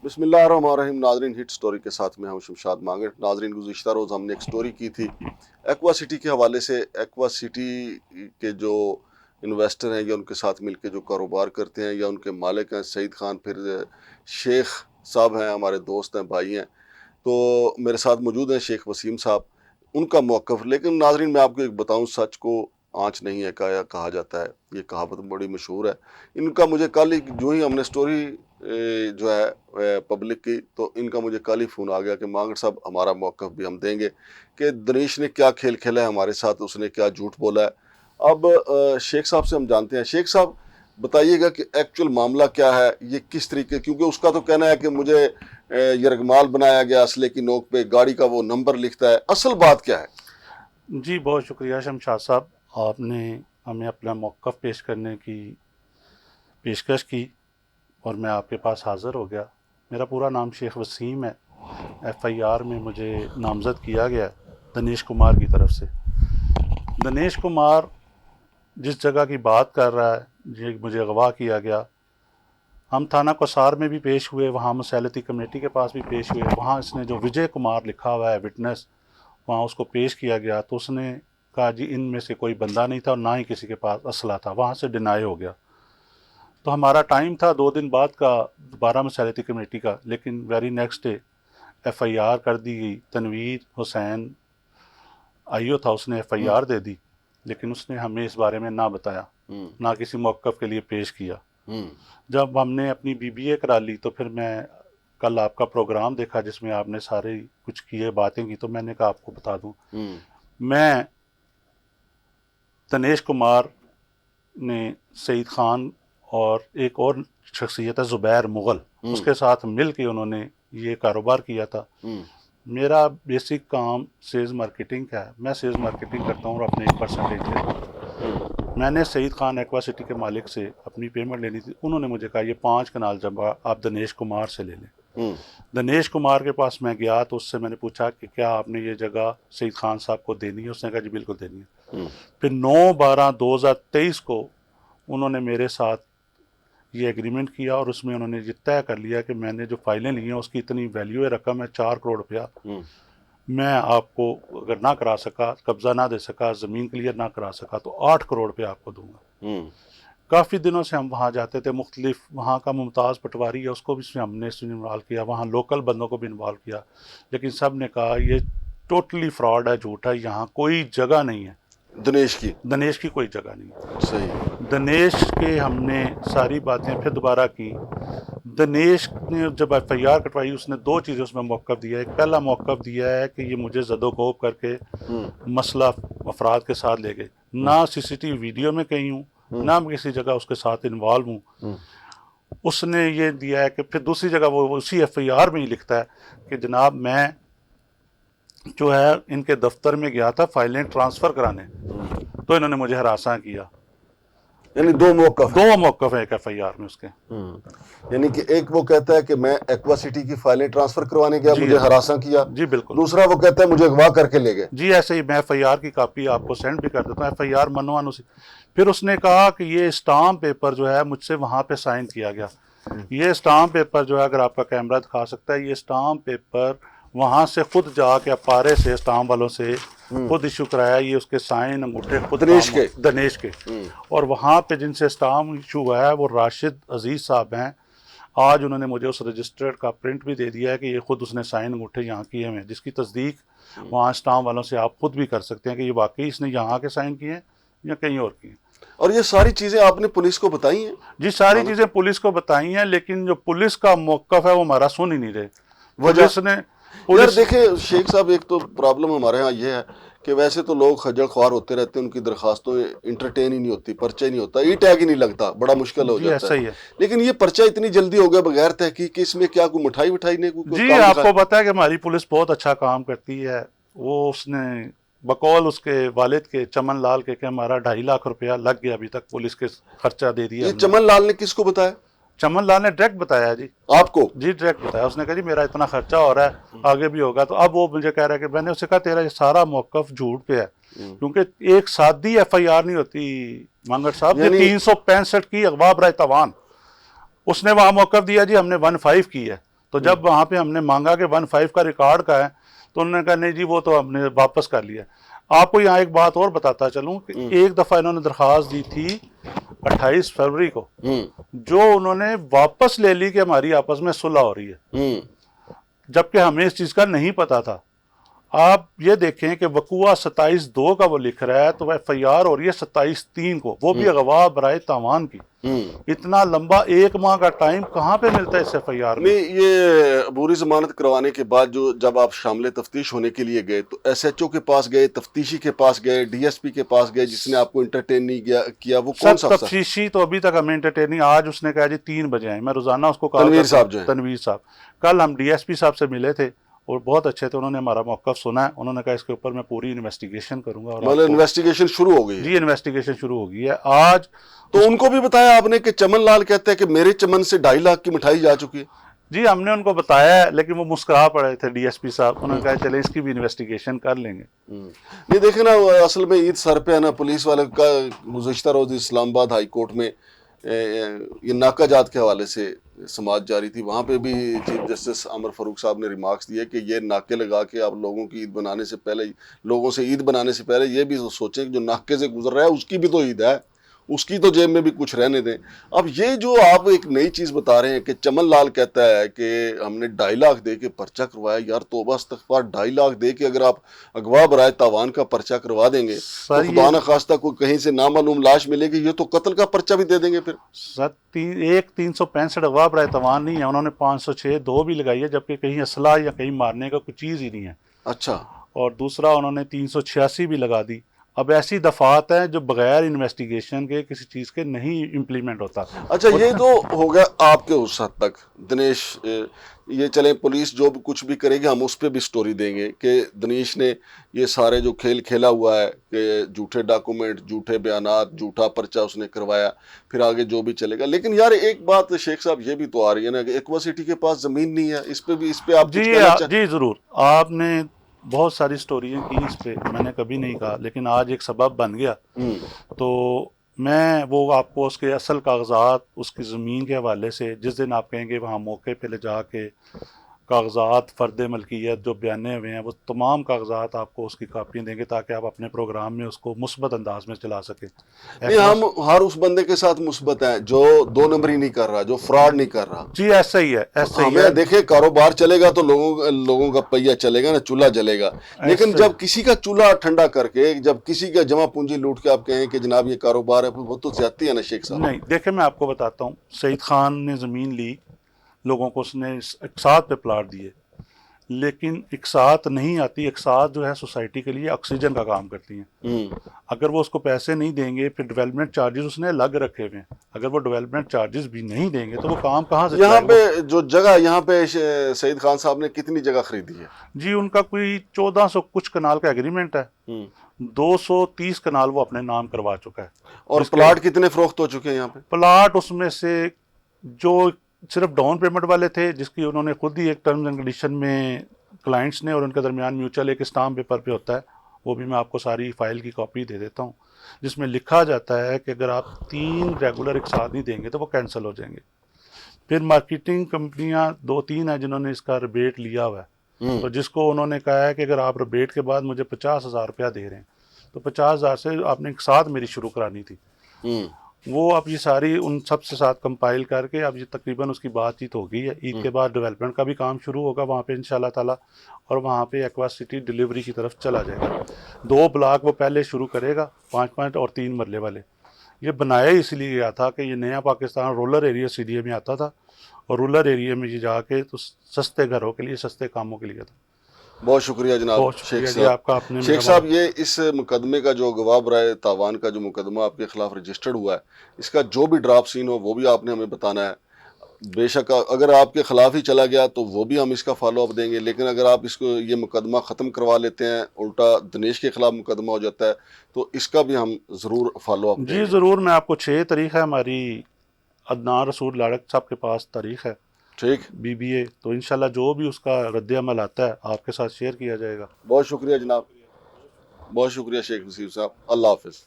بسم اللہ الرحمن الرحیم. ناظرین، ہٹ سٹوری کے ساتھ میں ہوں شمشاد مانگڑ. ناظرین، گزشتہ روز ہم نے ایک سٹوری کی تھی ایکوا سٹی کے حوالے سے. ایکوا سٹی کے جو انویسٹر ہیں یا ان کے ساتھ مل کے جو کاروبار کرتے ہیں یا ان کے مالک ہیں سعید خان، پھر شیخ صاحب ہیں، ہمارے دوست ہیں، بھائی ہیں. تو میرے ساتھ موجود ہیں شیخ وسیم صاحب. ان کا موقف، لیکن ناظرین میں آپ کو ایک بتاؤں، سچ کو آنچ نہیں ہے کہا جاتا ہے. یہ کہاوت بڑی مشہور ہے. ان کا مجھے کل جو ہی ہم نے سٹوری جو ہے پبلک کی، تو ان کا مجھے کل ہی فون آ گیا کہ مانگڑ صاحب ہمارا موقف بھی ہم دیں گے کہ دنیش نے کیا کھیل کھیلا ہے ہمارے ساتھ، اس نے کیا جھوٹ بولا ہے. اب شیخ صاحب سے ہم جانتے ہیں. شیخ صاحب بتائیے گا کہ ایکچوئل معاملہ کیا ہے، یہ کس طریقے، کیونکہ اس کا تو کہنا ہے کہ مجھے یرغمال بنایا گیا اسلحے کی نوک پہ، گاڑی کا وہ نمبر لکھتا ہے. اصل بات کیا ہے؟ جی بہت شکریہ شمشاد صاحب، آپ نے ہمیں اپنا موقف پیش کرنے کی پیشکش کی اور میں آپ کے پاس حاضر ہو گیا. میرا پورا نام شیخ وسیم ہے. ایف آئی آر میں مجھے نامزد کیا گیا دنیش کمار کی طرف سے. دنیش کمار جس جگہ کی بات کر رہا ہے، مجھے اغوا کیا گیا. ہم تھانہ کوسار میں بھی پیش ہوئے، وہاں مسالتی کمیٹی کے پاس بھی پیش ہوئے. وہاں اس نے جو وجے کمار لکھا ہوا ہے وٹنس، وہاں اس کو پیش کیا گیا تو اس نے کہا جی ان میں سے کوئی بندہ نہیں تھا اور نہ ہی کسی کے پاس اسلحہ تھا. وہاں سے ڈینائی ہو گیا. تو ہمارا ٹائم تھا 2 دن بعد کا دوبارہ مسالتی کمیٹی کا، لیکن very next day F I R کر دی گئی. تنویر حسین آئیو تھا، اس نے ایف آئی آر دے دی، لیکن اس نے ہمیں اس بارے میں نہ بتایا، نہ کسی موقف کے لیے پیش کیا. جب ہم نے اپنی بی بی اے کرا لی تو پھر میں کل آپ کا پروگرام دیکھا جس میں آپ نے سارے کچھ کیے باتیں کی، تو میں نے کہا آپ کو بتا دوں، میں دنیش کمار نے سعید خان اور ایک اور شخصیت ہے زبیر مغل، اس کے ساتھ مل کے انہوں نے یہ کاروبار کیا تھا. میرا بیسک کام سیلز مارکیٹنگ کا ہے. میں سیلز مارکیٹنگ کرتا ہوں اور اپنے ایک پرسنٹیج لیتا ہوں. میں نے سعید خان ایکوا سٹی کے مالک سے اپنی پیمنٹ لینی تھی. انہوں نے مجھے کہا یہ 5 کنال جگہ آپ دنیش کمار سے لے لیں. دنیش کمار کے پاس میں گیا تو اس سے میں نے پوچھا کہ کیا آپ نے یہ جگہ سعید خان صاحب کو دینی ہے؟ اس نے کہا جی بالکل دینی ہے. پھر 9/12/2023 کو انہوں نے میرے ساتھ یہ ایگریمنٹ کیا اور اس میں انہوں نے یہ طے کر لیا کہ میں نے جو فائلیں لی ہیں اس کی اتنی ویلیو رقم ہے 4 کروڑ روپیہ. میں آپ کو اگر نہ کرا سکا، قبضہ نہ دے سکا، زمین کلیئر نہ کرا سکا تو 8 کروڑ روپیہ آپ کو دوں گا. کافی دنوں سے ہم وہاں جاتے تھے. مختلف وہاں کا ممتاز پٹواری ہے، اس کو بھی ہم نے انوالو کیا، وہاں لوکل بندوں کو بھی انوالو کیا، لیکن سب نے کہا یہ ٹوٹلی فراڈ ہے، جھوٹ ہے، یہاں کوئی جگہ نہیں ہے. دنیش کی کوئی جگہ نہیں ہے. صحیح. دنیش کے ہم نے ساری باتیں پھر دوبارہ کی. دنیش نے جب ایف آئی آر کٹوائی اس نے 2 چیزیں اس میں موقف دیا ہے. ایک پہلا موقف دیا ہے کہ یہ مجھے زد و کوب کر کے مسئلہ افراد کے ساتھ لے گئے. نہ سی سی ٹی وی ویڈیو میں کہیں ہوں، نہ کسی جگہ اس کے ساتھ انوالو ہوں. اس نے یہ دیا ہے کہ پھر دوسری جگہ وہ اسی ایف آئی آر میں ہی لکھتا ہے کہ جناب میں جو ہے ان کے دفتر میں گیا تھا فائلیں ٹرانسفر کرانے، تو انہوں نے مجھے ہراساں کیا. یعنی 2 موقف ہے ایک ایف آئی آر میں اس کے. یعنی کہ ایک وہ کہتا ہے کہ میں ایکوا سٹی کی فائلیں ٹرانسفر کروانے گیا، مجھے ہراساں کیا. جی بالکل. دوسرا وہ کہتا ہے مجھے اغوا کر کے لے گئے. جی ایسے ہی. میں ایف آئی آر کی کاپی آپ کو سینڈ بھی کر دیتا ہوں. ایف آئی آر منوان اسی. پھر اس نے کہا کہ یہ اسٹامپ پیپر جو ہے مجھ سے وہاں پہ سائن کیا گیا. یہ اسٹامپ پیپر جو ہے اگر آپ کا کیمرہ دکھا سکتا ہے، یہ اسٹامپ پیپر وہاں سے خود جا کے اپارے سے اسٹامپ والوں سے خود ایشو کرایا. یہ اس کے سائن انگوٹھے خود دنیش کے. اور وہاں پہ جن سے اسٹامپ ایشو ہوا ہے وہ راشد عزیز صاحب ہیں. آج انہوں نے مجھے اس رجسٹرڈ کا پرنٹ بھی دے دیا ہے کہ یہ خود اس نے سائن انگوٹھے یہاں کیے ہوئے ہیں، جس کی تصدیق وہاں اسٹامپ والوں سے آپ خود بھی کر سکتے ہیں کہ یہ واقعی اس نے یہاں کے سائن کیے ہیں یا کہیں اور کیے ہیں. اور یہ ساری چیزیں آپ نے پولیس کو بتائی ہیں؟ جی ساری چیزیں پولیس کو بتائی ہیں، لیکن جو پولیس کا موقف ہے وہ ہمارا سن ہی نہیں رہے. پولیس نے یار دیکھیں شیخ صاحب، ایک تو پرابلم ہمارے ہاں یہ ہے کہ ویسے تو لوگ خجل خوار ہوتے رہتے ہیں، ان کی درخواستوں انٹرٹین ہی نہیں ہوتی، پرچہ ہی نہیں ہوتا، ای ٹیگ ہی نہیں لگتا، بڑا مشکل ہو جاتا ہے. لیکن یہ پرچہ اتنی جلدی ہو گیا بغیر تحقیق، اس میں کیا کوئی مٹھائی وٹھائی نے کوئی جی آپ کو پتا ہے کہ ہماری پولیس بہت اچھا کام کرتی ہے. وہ اس نے بقول اس کے والد کے چمن لال کے کہ ہمارا 2.5 لاکھ روپیہ لگ گیا ابھی تک، پولیس کے خرچہ دے دیا. یہ چمن لال نے کس کو بتایا؟ چمن لال نے ڈائریکٹ بتایا. جی آپ کو؟ جی ڈائریکٹ بتایا. اس نے کہا جی میرا اتنا خرچہ ہو رہا ہے، آگے بھی ہوگا. تو اب وہ مجھے کہہ رہا ہے کہ میں نے اسے کہا تیرا یہ سارا موقف جھوٹ پہ ہے، کیونکہ ایک سادی ایف آئی آر نہیں ہوتی مانگڑ صاحب، یہ 365 کی اغوا برائے تاوان. اس نے وہاں موقف دیا جی ہم نے 1.5 کی ہے. تو جب وہاں پہ ہم نے مانگا کہ 1.5 کا ریکارڈ کا ہے تو انہوں نے کہا نہیں جی وہ تو ہم نے واپس کر لیا. آپ کو یہاں ایک بات اور بتاتا چلوں کہ ایک دفعہ انہوں نے درخواست دی تھی 28 فروری کو, جو انہوں نے واپس لے لی کہ ہماری آپس میں صلح ہو رہی ہے, جبکہ ہمیں اس چیز کا نہیں پتا تھا. آپ یہ دیکھیں کہ وقوع 27/2 کا وہ لکھ رہا ہے تو وہ FIR ہو رہی ہے 27/3 کو, وہ بھی اغوا برائے تاوان کی. اتنا لمبا 1 ماہ کا ٹائم کہاں پہ ملتا ہے اس FIR میں؟ نہیں, یہ عبوری ضمانت کروانے کے بعد جب آپ شامل تفتیش ہونے کے لیے گئے تو SHO کے پاس گئے, تفتیشی کے پاس گئے, DSP کے پاس گئے, جس نے آپ کو انٹرٹین نہیں کیا, وہ کون سا افسر؟ تفتیشی تو ابھی تک ہمیں انٹرٹیننگ, آج اس نے کہا جی 3 بجے آئیں, میں روزانہ اس کو کہا تنویر صاحب جو ہیں, تنویر صاحب, کل ہم DSP صاحب سے ملے تھے اور بہت اچھے تھے, انہوں نے ہمارا موقف سنا ہے, انہوں نے کہا اس کے اوپر میں پوری انویسٹیگیشن کروں گا. اور مطلب انویسٹیگیشن شروع ہو گئی ہے؟ جی انویسٹیگیشن شروع ہو گئی ہے آج. تو ان کو بھی بتایا آپ نے کہ چمن لال کہتے ہیں کہ میرے چمن سے 2.5 لاکھ کی مٹھائی جا چکی ہے؟ جی ہم نے ان کو بتایا ہے, لیکن وہ مسکرا پڑے تھے DSP صاحب, انہوں نے کہا چلے اس کی بھی انویسٹیگیشن کر لیں گے. نہیں دیکھیں نا, اصل میں عید سر پہ ہے نا, پولیس والے کا گزشتہ روز اسلام آباد ہائی کورٹ میں یہ ناکہ جات کے حوالے سے سماعت جاری تھی, وہاں پہ بھی چیف جسٹس عمر فاروق صاحب نے ریمارکس دیے کہ یہ ناکے لگا کے آپ لوگوں کی عید بنانے سے پہلے, لوگوں سے عید بنانے سے پہلے یہ بھی سوچیں کہ جو ناکے سے گزر رہا ہے اس کی بھی تو عید ہے, اس کی تو جیب میں بھی کچھ رہنے دیں. اب یہ جو آپ ایک نئی چیز بتا رہے ہیں کہ چمن لال کہتا ہے کہ ہم نے 2.5 لاکھ دے کے پرچہ کروایا, یار توبہ استغفار, 2.5 لاکھ دے کے اگر آپ اغوا برائے تاوان کا پرچہ کروا دیں گے تو خدا نخواستہ کوئی کہیں سے نامعلوم لاش ملے گی, یہ تو قتل کا پرچہ بھی دے دیں گے پھر. ایک 365 اغوا برائے تاوان نہیں ہے, انہوں نے 506(2) بھی لگائی ہے, جبکہ کہیں اسلحہ یا کہیں مارنے کا کوئی چیز ہی نہیں ہے. اچھا, اور دوسرا انہوں نے 386 بھی لگا دی. اب ایسی دفعات ہیں جو بغیر انویسٹیگیشن کے کسی چیز کے نہیں امپلیمنٹ ہوتا. اچھا یہ تو ہو گیا آپ کے اس حد تک دنیش, یہ چلیں پولیس جو بھی کچھ بھی کرے گی ہم اس پہ بھی سٹوری دیں گے کہ دنیش نے یہ سارے جو کھیل کھیلا ہوا ہے کہ جھوٹے ڈاکومنٹ, جھوٹے بیانات, جھوٹا پرچہ اس نے کروایا, پھر آگے جو بھی چلے گا. لیکن یار ایک بات شیخ صاحب یہ بھی تو آ رہی ہے نا کہ ایکوا سٹی کے پاس زمین نہیں ہے, اس پہ آپ کچھ کہنا چاہیں؟ جی ضرور, آپ نے بہت ساری سٹوریاں کی اس پہ, میں نے کبھی نہیں کہا, لیکن آج ایک سبب بن گیا. تو میں وہ آپ کو اس کے اصل کاغذات اس کی زمین کے حوالے سے جس دن آپ کہیں گے وہاں موقع پہ لے جا کے کاغذات فرد ملکیت جو بیانے ہوئے ہیں وہ تمام کاغذات آپ کو اس کی کاپیاں دیں گے تاکہ آپ اپنے پروگرام میں اس کو مثبت انداز میں چلا سکیں. نہیں, ہم ہر اس بندے کے ساتھ مثبت ہیں جو 2 نمبری نہیں کر رہا, جو فراڈ نہیں کر رہا. جی ایسا ہی ہے, ایسا ہی ہمیں ہے. دیکھیں کاروبار چلے گا تو لوگوں کا پہیہ چلے گا نا, چولہا جلے گا. لیکن جب کسی کا چولہا ٹھنڈا کر کے, جب کسی کا جمع پونجی لوٹ کے آپ کہیں کہ جناب یہ کاروبار ہے, وہ تو زیادتی ہے نا شیخ صاحب. نہیں دیکھیں میں آپ کو بتاتا ہوں, سعید خان نے زمین لی, لوگوں کو اس نے اقساط پہ پلاٹ دیے, لیکن اقساط نہیں آتی. اقساط جو ہے سوسائٹی کے لیے آکسیجن کا کام کرتی ہیں. اگر وہ اس کو پیسے نہیں دیں گے, پھر ڈیولپمنٹ چارجز اس نے الگ رکھے ہوئے ہیں, اگر وہ ڈیولپمنٹ چارجز بھی نہیں دیں گے تو وہ کام کہاں سے یہاں پہ جو جگہ یہاں پہ سعید خان صاحب نے کتنی جگہ خریدی ہے؟ جی ان کا کوئی 1400 کچھ کنال کا ایگریمنٹ ہے, 230 کنال وہ اپنے نام کروا چکا ہے. اور پلاٹ کتنے فروخت ہو چکے ہیں یہاں پہ؟ پلاٹ اس میں سے جو صرف ڈاؤن پیمنٹ والے تھے, جس کی انہوں نے خود ہی ایک ٹرمز اینڈ کنڈیشن میں کلائنٹس نے اور ان کے درمیان میوچل ایک اسٹامپ پیپر پہ ہوتا ہے, وہ بھی میں آپ کو ساری فائل کی کاپی دے دیتا ہوں, جس میں لکھا جاتا ہے کہ اگر آپ 3 ریگولر ایک ساتھ نہیں دیں گے تو وہ کینسل ہو جائیں گے. پھر مارکیٹنگ کمپنیاں 2-3 ہیں جنہوں نے اس کا ریبیٹ لیا ہوا ہے, تو جس کو انہوں نے کہا ہے کہ اگر آپ ریبیٹ کے بعد مجھے 50,000 روپیہ دے رہے ہیں تو 50,000 سے آپ نے ایک ساتھ میری شروع کرانی تھی. وہ اب یہ ساری ان سب سے ساتھ کمپائل کر کے اب یہ تقریباً اس کی بات چیت ہو گئی ہے. عید کے بعد ڈیولپمنٹ کا بھی کام شروع ہوگا وہاں پہ انشاءاللہ تعالیٰ, اور وہاں پہ ایکوا سٹی ڈیلیوری کی طرف چلا جائے گا. 2 بلاک وہ پہلے شروع کرے گا, 5 اور 3 مرلے والے. یہ بنایا اس لیے گیا تھا کہ یہ نیا پاکستان رولر ایریا CDA میں آتا تھا, اور رولر ایریا میں یہ جا کے تو سستے گھروں کے لیے, سستے کاموں کے لیے تھا. بہت شکریہ جناب شیخ صاحب. شیخ صاحب یہ اس مقدمے کا جو گواہ برائے تاوان کا جو مقدمہ آپ کے خلاف رجسٹرڈ ہوا ہے, اس کا جو بھی ڈراپ سین ہو وہ بھی آپ نے ہمیں بتانا ہے. بے شک اگر آپ کے خلاف ہی چلا گیا تو وہ بھی ہم اس کا فالو اپ دیں گے, لیکن اگر آپ اس کو یہ مقدمہ ختم کروا لیتے ہیں, الٹا دنیش کے خلاف مقدمہ ہو جاتا ہے, تو اس کا بھی ہم ضرور فالو اپ دیں گے. جی ضرور, میں آپ کو 6 تاریخ ہے ہماری عدنان رسول لاڑک صاحب کے پاس تاریخ ہے, ٹھیک BBA, تو انشاءاللہ جو بھی اس کا رد عمل آتا ہے آپ کے ساتھ شیئر کیا جائے گا. بہت شکریہ جناب, بہت شکریہ شیخ نصیر صاحب. اللہ حافظ.